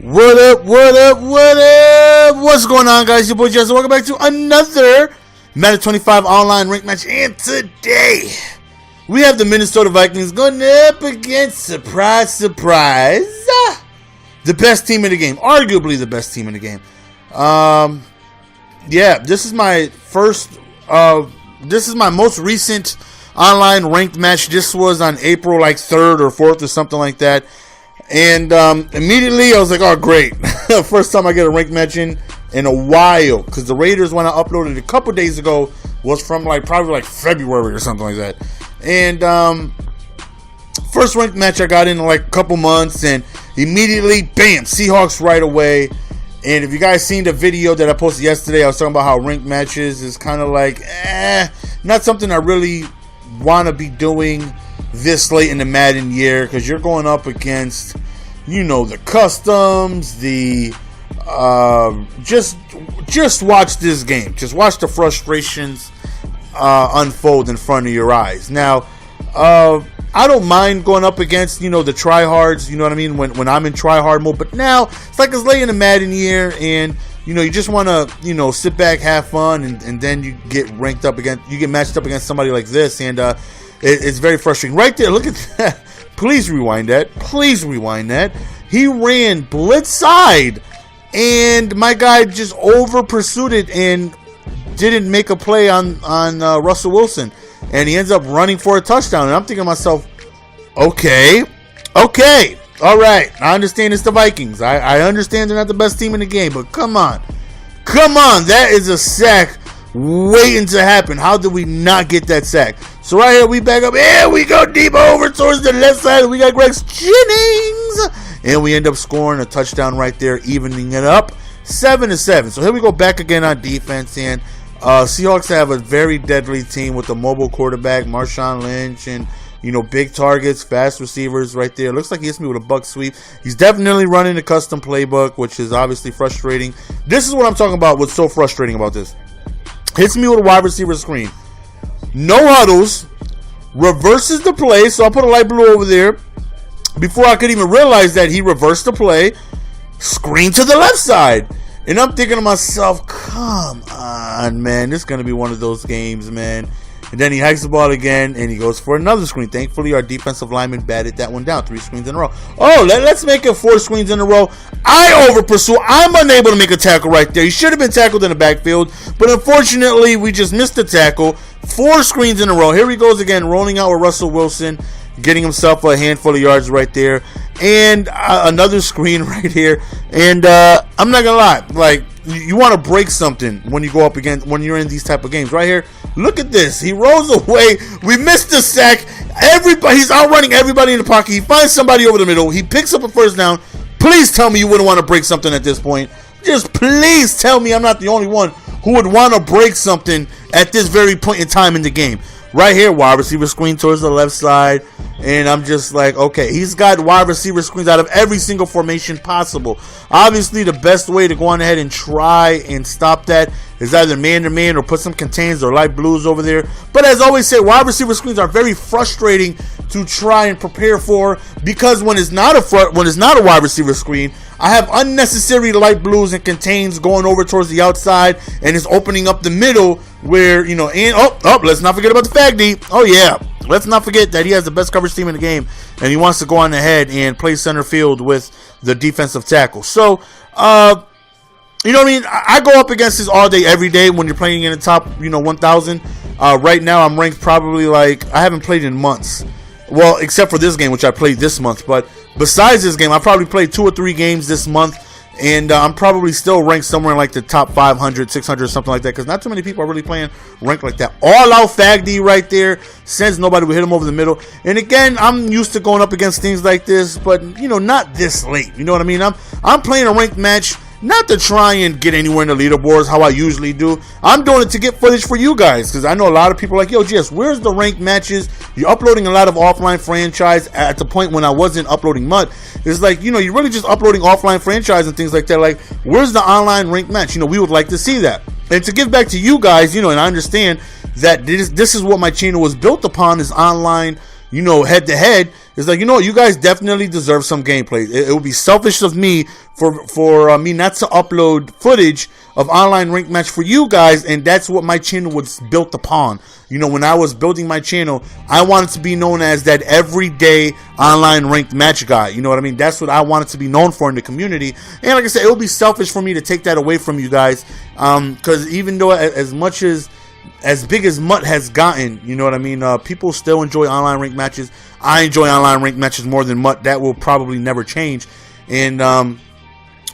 What up, what up, what up? What's going on, guys? Your boy Justin. Welcome back to another Madden 25 online rank match. And today, we have the Minnesota Vikings going up against, surprise, surprise, the best team in the game. Arguably the best team in the game. Yeah, this is my first, this is my most recent online ranked match. This was on April 3rd or 4th or something like that. And immediately I was like, oh, great. First time I get a ranked match in a while. Because the Raiders, when I uploaded a couple days ago, was from probably February or something like that. And first ranked match I got in a couple months. And immediately, bam, Seahawks right away. And if you guys seen the video that I posted yesterday, I was talking about how ranked matches is kind of not something I really want to be doing this late in the Madden year, because you're going up against, the customs, the just watch this game. Just watch the frustrations unfold in front of your eyes. Now, I don't mind going up against, the tryhards, you know what I mean, when I'm in tryhard mode. But now, it's late in the Madden year, and, you just want to, sit back, have fun, and then you get matched up against somebody like this, and, it's very frustrating. Right there, look at that. Please rewind that. Please rewind that. He ran blitz side, and my guy just over pursued it and didn't make a play on Russell Wilson. And he ends up running for a touchdown. And I'm thinking to myself, okay. All right. I understand it's the Vikings. I understand they're not the best team in the game, but come on. That is a sack waiting to happen. How did we not get that sack? So right here, we back up. Here we go deep over towards the left side. We got Greg Jennings. And we end up scoring a touchdown right there, evening it up 7-7. So here we go back again on defense. And Seahawks have a very deadly team with a mobile quarterback, Marshawn Lynch, and, big targets, fast receivers right there. Looks like he hits me with a buck sweep. He's definitely running a custom playbook, which is obviously frustrating. This is what I'm talking about. What's so frustrating about this? Hits me with a wide receiver screen. No huddles. Reverses the play. So I put a light blue over there. Before I could even realize that he reversed the play. Screen to the left side. And I'm thinking to myself, come on, man. This is going to be one of those games, man. And then he hikes the ball again, and he goes for another screen. Thankfully, our defensive lineman batted that one down. 3 screens in a row. Oh, let's make it 4 screens in a row. I over-pursue. I'm unable to make a tackle right there. He should have been tackled in the backfield, but unfortunately, we just missed the tackle. 4 screens in a row. Here he goes again, rolling out with Russell Wilson, getting himself a handful of yards right there. And another screen right here. And I'm not going to lie. You want to break something when you go up against, when you're in these type of games. Right here, look at this. He rolls away. We missed the sack. He's outrunning everybody in the pocket. He finds somebody over the middle. He picks up a first down. Please tell me you wouldn't want to break something at this point. Just please tell me I'm not the only one who would want to break something at this very point in time in the game. Right here, wide receiver screen towards the left side. And I'm just like, okay, he's got wide receiver screens out of every single formation possible. Obviously, the best way to go on ahead and try and stop that is either man-to-man or put some contains or light blues over there. But as I always say, wide receiver screens are very frustrating to try and prepare for, because when it's not a wide receiver screen, I have unnecessary light blues and contains going over towards the outside, and it's opening up the middle where, and let's not forget about the Faggy. Oh, yeah. Let's not forget that he has the best coverage team in the game, and he wants to go on ahead and play center field with the defensive tackle. So, you know what I mean? I go up against this all day, every day when you're playing in the top, 1,000. Right now, I'm ranked probably I haven't played in months. Well, except for this game, which I played this month. But besides this game, I probably played 2 or 3 games this month. And I'm probably still ranked somewhere in the top 500, 600, something like that. Because not too many people are really playing ranked like that. All out Faggy right there. Since nobody would hit him over the middle. And again, I'm used to going up against things like this. But, not this late. You know what I mean? I'm playing a ranked match. Not to try and get anywhere in the leaderboards how I usually do. I'm doing it to get footage for you guys, because I know a lot of people are like, yo, Jess, where's the ranked matches? You're uploading a lot of offline franchise at the point when I wasn't uploading much. It's you're really just uploading offline franchise and things like that. Where's the online ranked match? We would like to see that. And to give back to you guys, and I understand that this is what my channel was built upon, is online head to head, it's like, you guys definitely deserve some gameplay. It would be selfish of me for me not to upload footage of online ranked match for you guys, and that's what my channel was built upon. When I was building my channel, I wanted to be known as that everyday online ranked match guy. You know what I mean? That's what I wanted to be known for in the community. And like I said, it would be selfish for me to take that away from you guys, because even though as big as MUT has gotten, you know what I mean, people still enjoy online ranked matches. I enjoy online ranked matches more than MUT. That will probably never change. And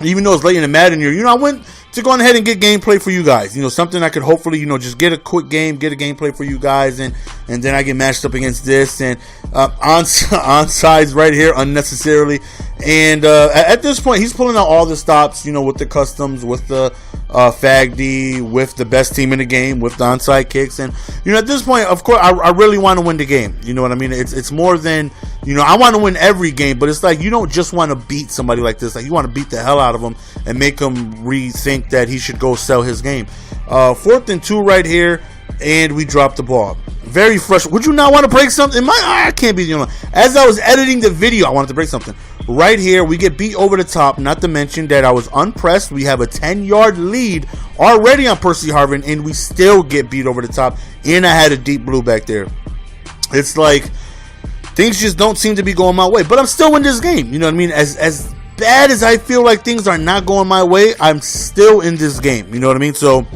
even though it's late in the Madden year, I went to go on ahead and get gameplay for you guys. Something I could hopefully, just get a quick game, get a gameplay for you guys, and then I get matched up against this, and onsides right here unnecessarily. And at this point, he's pulling out all the stops, with the customs, with the FAGD, with the best team in the game, with the onside kicks. And, at this point, of course, I really want to win the game. You know what I mean? It's more than, I want to win every game, but it's like, you don't just want to beat somebody like this. Like, you want to beat the hell out of him and make him rethink that he should go sell his game. 4th and 2 right here, and we dropped the ball. Very frustrating. Would you not want to break something? I can't be the only one. As I was editing the video, I wanted to break something. Right here, we get beat over the top. Not to mention that I was unpressed. We have a 10-yard lead already on Percy Harvin, and we still get beat over the top. And I had a deep blue back there. It's like things just don't seem to be going my way. But I'm still in this game. You know what I mean? As bad as I feel like things are not going my way, I'm still in this game. You know what I mean? So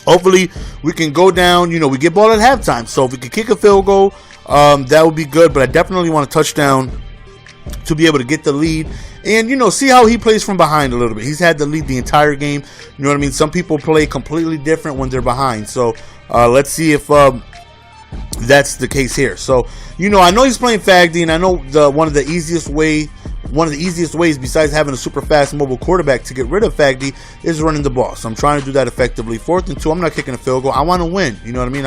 hopefully we can go down. We get ball at halftime. So if we could kick a field goal, that would be good. But I definitely want a touchdown to be able to get the lead and, see how he plays from behind a little bit. He's had the lead the entire game. You know what I mean? Some people play completely different when they're behind. So let's see if that's the case here. So, I know he's playing FAGD, and I know one of the easiest ways besides having a super fast mobile quarterback to get rid of FAGD is running the ball. So I'm trying to do that effectively. 4th and 2, I'm not kicking a field goal. I want to win. You know what I mean?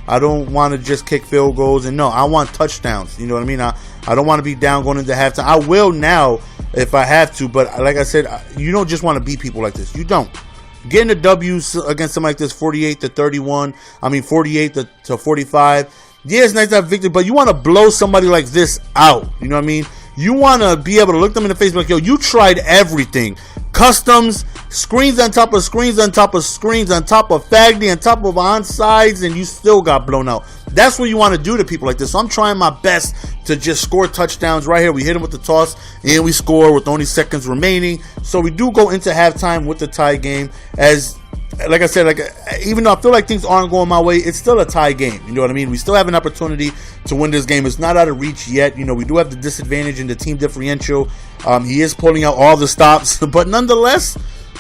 I don't want to just kick field goals, and no, I want touchdowns. You know what I mean? I don't want to be down going into halftime. I will now if I have to, but like I said, you don't just want to beat people like this. You don't. Getting a W against something like this, 48-31. 48-45. Yeah, it's nice to have victory, but you want to blow somebody like this out. You know what I mean? You want to be able to look them in the face and be like, yo, you tried everything. Customs, screens on top of screens on top of screens on top of FAGD on top of onsides, and you still got blown out. That's what you want to do to people like this. So I'm trying my best to just score touchdowns. Right here, we hit him with the toss, and we score with only seconds remaining. So we do go into halftime with the tie game. Like I said, even though I feel like things aren't going my way, it's still a tie game. You know what I mean? We still have an opportunity to win this game. It's not out of reach yet. We do have the disadvantage in the team differential. He is pulling out all the stops, but nonetheless,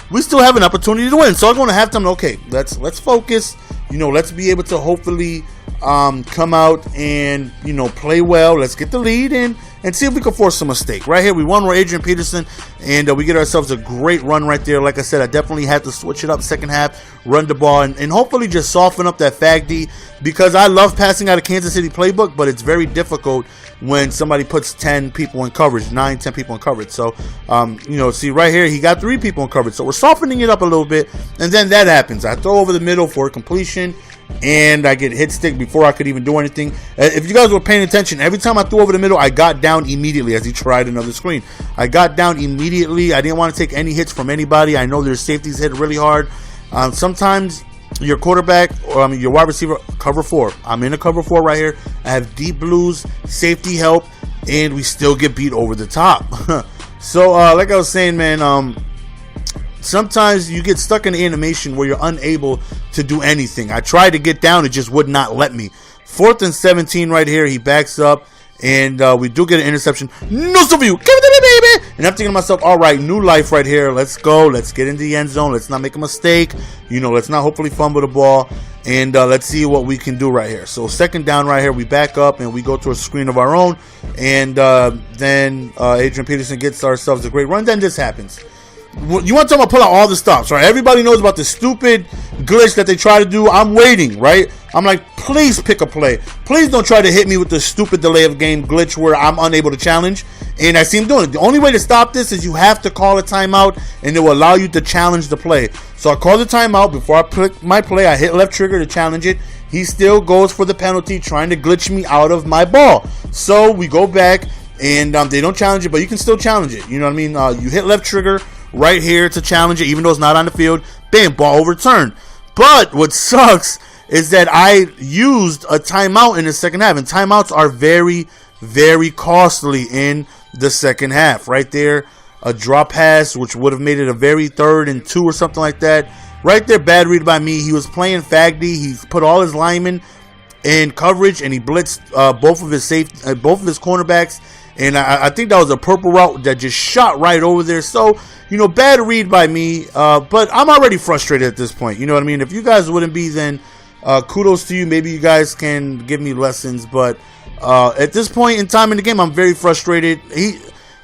we still have an opportunity to win. So I'm going to have time. Okay, let's focus. Let's be able to hopefully come out and play well. Let's get the lead and see if we can force a mistake. Right here, we won with Adrian Peterson, and we get ourselves a great run right there. Like I said, I definitely had to switch it up second half, run the ball, and hopefully just soften up that FAGD, because I love passing out of Kansas City playbook, but it's very difficult when somebody puts 10 people in coverage, 10 people in coverage. So, see right here, he got 3 people in coverage. So we're softening it up a little bit, and then that happens. I throw over the middle for a completion, and I get hit stick before I could even do anything. If you guys were paying attention, every time I threw over the middle, I got down immediately as he tried another screen. I got down immediately. I didn't want to take any hits from anybody. I know their safeties hit really hard. Sometimes your quarterback, or your wide receiver, cover 4. I'm in a cover 4 right here. I have deep blues, safety help, and we still get beat over the top. So, like I was saying, man, sometimes you get stuck in the animation where you're unable to do anything. I tried to get down, it just would not let me. 4th and 17 right here. He backs up, and we do get an interception. No, for you. Give it to me, baby. And I'm thinking to myself, all right, new life right here. Let's go. Let's get into the end zone. Let's not make a mistake. Let's not hopefully fumble the ball. And let's see what we can do right here. So second down right here. We back up, and we go to a screen of our own. And then Adrian Peterson gets ourselves a great run. Then this happens. You want to talk about pull out all the stops, right? Everybody knows about the stupid glitch that they try to do. I'm waiting, right? I'm like, please pick a play. Please don't try to hit me with the stupid delay of game glitch where I'm unable to challenge. And I see him doing it. The only way to stop this is you have to call a timeout, and it will allow you to challenge the play. So I call the timeout. Before I pick my play, I hit left trigger to challenge it. he still goes for the penalty, trying to glitch me out of my ball. So we go back, and they don't challenge it, but you can still challenge it. You know what I mean? You hit left trigger right here to challenge it, even though it's not on the field. Bam, ball overturned. But what sucks is that I used a timeout in the second half, and timeouts are very, very costly in the second half. Right there, a drop pass, which would have made it a very 3rd and 2 or something like that. Right there, bad read by me. He was playing Fagdy. He put all his linemen in coverage, and he blitzed both of his cornerbacks. And I think that was a purple route that just shot right over there. So, you know, bad read by me. But I'm already frustrated at this point. You know what I mean? If you guys wouldn't be, then kudos to you. Maybe you guys can give me lessons. But at this point in time in the game, I'm very frustrated.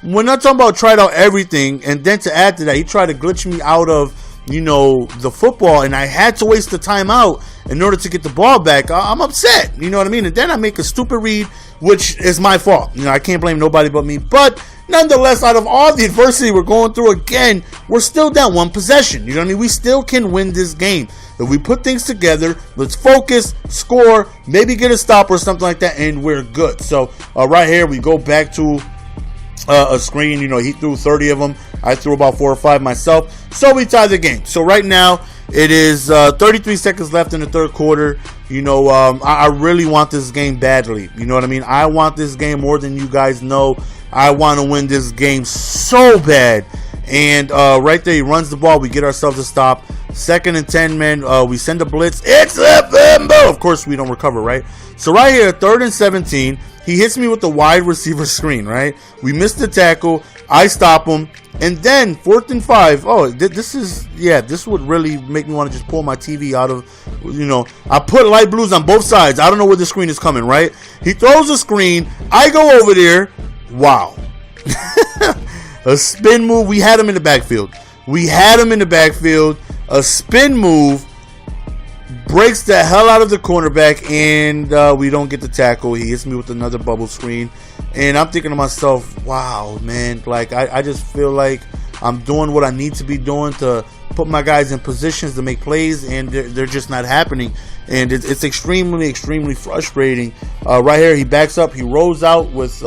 We're not talking about tried out everything. And then to add to that, he tried to glitch me out of, you know, the football, and I had to waste the timeout in order to get the ball back. I'm upset, you know what I mean? And then I make a stupid read, which is my fault. You know, I can't blame nobody but me. But nonetheless, out of all the adversity we're going through, again, we're still down 1 possession. You know what I mean? We still can win this game. If we put things together, let's focus, score, maybe get a stop or something like that, and we're good. So right here, we go back to a screen. You know, he threw 30 of them. I threw about 4 or 5 myself. So we tie the game. So right now, it is 33 seconds left in the 3rd quarter. You know, I really want this game badly. You know what I mean? I want this game more than you guys know. I want to win this game so bad. And right there, he runs the ball. We get ourselves a stop. 2nd and 10, man. We send a blitz. It's a fumble. Of course, we don't recover, right? So right here, 3rd and 17. He hits me with the wide receiver screen, right? We missed the tackle. I stop him. And then 4th and 5. Oh, this would really make me want to just pull my TV out of, you know. I put light blues on both sides. I don't know where the screen is coming, right? He throws a screen. I go over there. Wow. A spin move. We had him in the backfield. A spin move. Breaks the hell out of the cornerback, and we don't get the tackle. He hits me with another bubble screen, and I'm thinking to myself, wow, man, like I just feel like I'm doing what I need to be doing to put my guys in positions to make plays, and they're just not happening, and it's extremely, extremely frustrating. Right here, he backs up, he rolls out with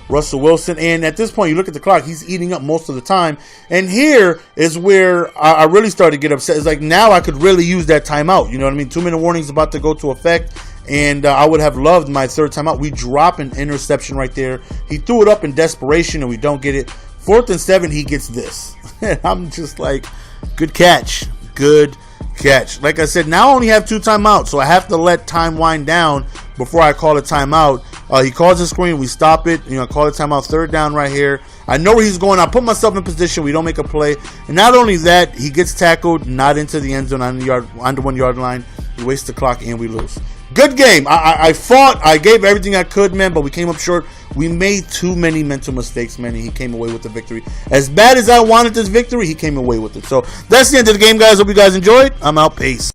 Russell Wilson, and at this point, you look at the clock, he's eating up most of the time, and here is where I really started to get upset. It's like, now I could really use that timeout, you know what I mean? 2-minute warning is about to go to effect, and I would have loved my 3rd timeout. We drop an interception right there. He threw it up in desperation, and we don't get it. 4th and 7, he gets this. And I'm just like, good catch. Like I said, now I only have 2 timeouts, so I have to let time wind down before I call a timeout. He calls the screen, we stop it, you know, call a timeout, 3rd down right here. I know where he's going. I put myself in position. We don't make a play. And not only that, he gets tackled, not into the end zone on the 1 yard line. We waste the clock, and we lose. Good game. I fought. I gave everything I could, man, but we came up short. We made too many mental mistakes, man, and he came away with the victory. As bad as I wanted this victory, he came away with it. So that's the end of the game, guys. Hope you guys enjoyed. I'm out. Peace.